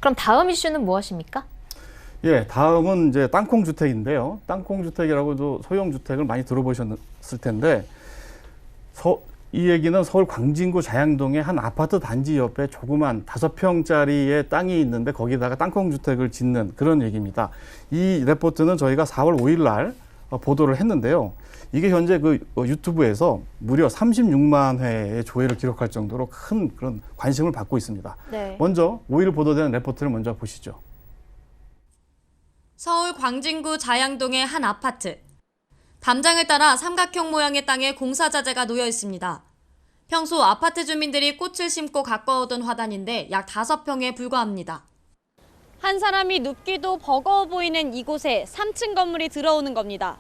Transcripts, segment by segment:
그럼 다음 이슈는 무엇입니까? 예, 다음은 이제 땅콩 주택인데요. 땅콩 주택이라고도 소형 주택을 많이 들어보셨을 텐데, 이 얘기는 서울 광진구 자양동의 한 아파트 단지 옆에 조그만 5평짜리의 땅이 있는데 거기다가 땅콩 주택을 짓는 그런 얘기입니다. 이 레포트는 저희가 4월 5일 날 보도를 했는데요. 이게 현재 그 유튜브에서 무려 36만 회의 조회를 기록할 정도로 큰 그런 관심을 받고 있습니다. 네. 먼저 5일 보도된 레포트를 먼저 보시죠. 서울 광진구 자양동의 한 아파트. 담장을 따라 삼각형 모양의 땅에 공사 자재가 놓여 있습니다. 평소 아파트 주민들이 꽃을 심고 가꿔오던 화단인데 약 5평에 불과합니다. 한 사람이 눕기도 버거워 보이는 이곳에 3층 건물이 들어오는 겁니다.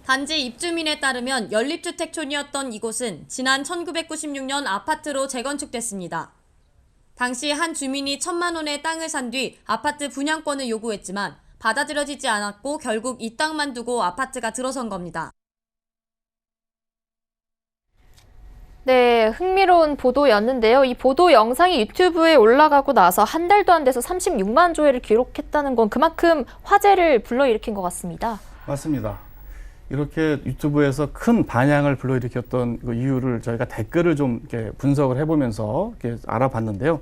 단지 입주민에 따르면 연립주택촌이었던 이곳은 지난 1996년 아파트로 재건축됐습니다. 당시 한 주민이 1,000만 원의 땅을 산 뒤 아파트 분양권을 요구했지만 받아들여지지 않았고 결국 이 땅만 두고 아파트가 들어선 겁니다. 네, 흥미로운 보도였는데요. 이 보도 영상이 유튜브에 올라가고 나서 한 달도 안 돼서 36만 조회를 기록했다는 건 그만큼 화제를 불러일으킨 것 같습니다. 맞습니다. 이렇게 유튜브에서 큰 반향을 불러일으켰던 그 이유를 저희가 댓글을 좀 이렇게 분석을 해보면서 이렇게 알아봤는데요.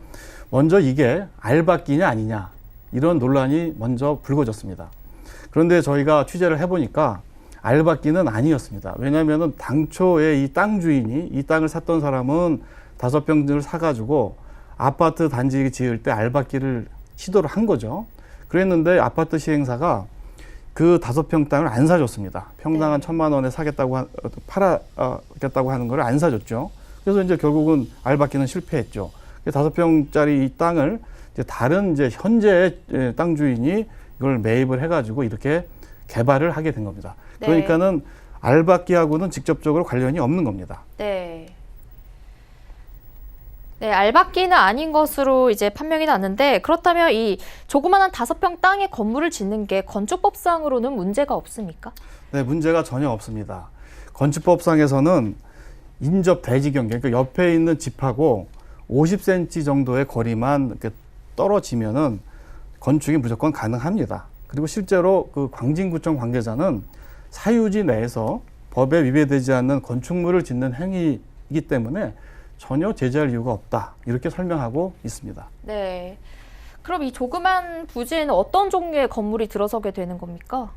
먼저 이게 알박기냐 아니냐 이런 논란이 먼저 불거졌습니다. 그런데 저희가 취재를 해보니까 알박기는 아니었습니다. 왜냐하면 당초에 이 땅 주인이 이 땅을 샀던 사람은 5평을 사가지고 아파트 단지 지을 때 알박기를 시도를 한 거죠. 그랬는데 아파트 시행사가 그 5평 땅을 안 사줬습니다. 평당 한 1,000만 원에 팔아겠다고 하는 걸 안 사줬죠. 그래서 이제 결국은 알박기는 실패했죠. 5평짜리 이 땅을 이제 다른 이제 현재의 땅 주인이 이걸 매입을 해가지고 이렇게 개발을 하게 된 겁니다. 네. 그러니까는 알박기하고는 직접적으로 관련이 없는 겁니다. 네. 네, 알박기는 아닌 것으로 이제 판명이 났는데 그렇다면 이 조그마한 5평 땅에 건물을 짓는 게 건축법상으로는 문제가 없습니까? 네, 문제가 전혀 없습니다. 건축법상에서는 인접 대지 경계, 그러니까 옆에 있는 집하고 50cm 정도의 거리만 이렇게 떨어지면은 건축이 무조건 가능합니다. 그리고 실제로 그 광진구청 관계자는 사유지 내에서 법에 위배되지 않는 건축물을 짓는 행위이기 때문에 전혀 제재할 이유가 없다. 이렇게 설명하고 있습니다. 네. 그럼 이 조그만 부지에는 어떤 종류의 건물이 들어서게 되는 겁니까?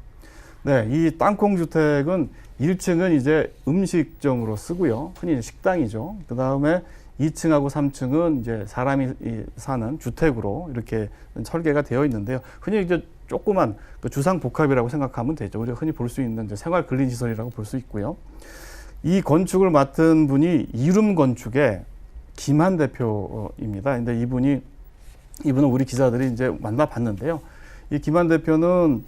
네, 이 땅콩 주택은 1층은 이제 음식점으로 쓰고요. 흔히 식당이죠. 그 다음에 2층하고 3층은 이제 사람이 사는 주택으로 이렇게 설계가 되어 있는데요. 흔히 이제 조그만 그 주상복합이라고 생각하면 되죠. 우리가 흔히 볼 수 있는 이제 생활 근린 시설이라고 볼 수 있고요. 이 건축을 맡은 분이 이룸건축의 김한 대표입니다. 근데 이분은 우리 기자들이 이제 만나봤는데요. 이 김한 대표는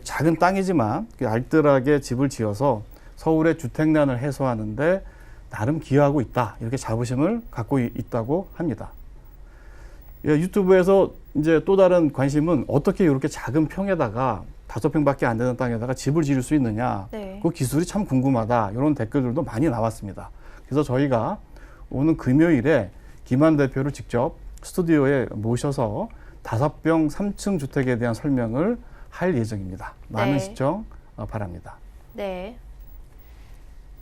작은 땅이지만 알뜰하게 집을 지어서 서울의 주택난을 해소하는데 나름 기여하고 있다. 이렇게 자부심을 갖고 있다고 합니다. 유튜브에서 이제 또 다른 관심은 어떻게 이렇게 작은 평에다가 5평밖에 안 되는 땅에다가 집을 지을 수 있느냐. 네. 그 기술이 참 궁금하다. 이런 댓글들도 많이 나왔습니다. 그래서 저희가 오는 금요일에 김한 대표를 직접 스튜디오에 모셔서 5평 3층 주택에 대한 설명을 할 예정입니다. 많은 네. 시청 바랍니다. 네.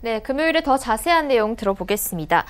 네, 금요일에 더 자세한 내용 들어보겠습니다.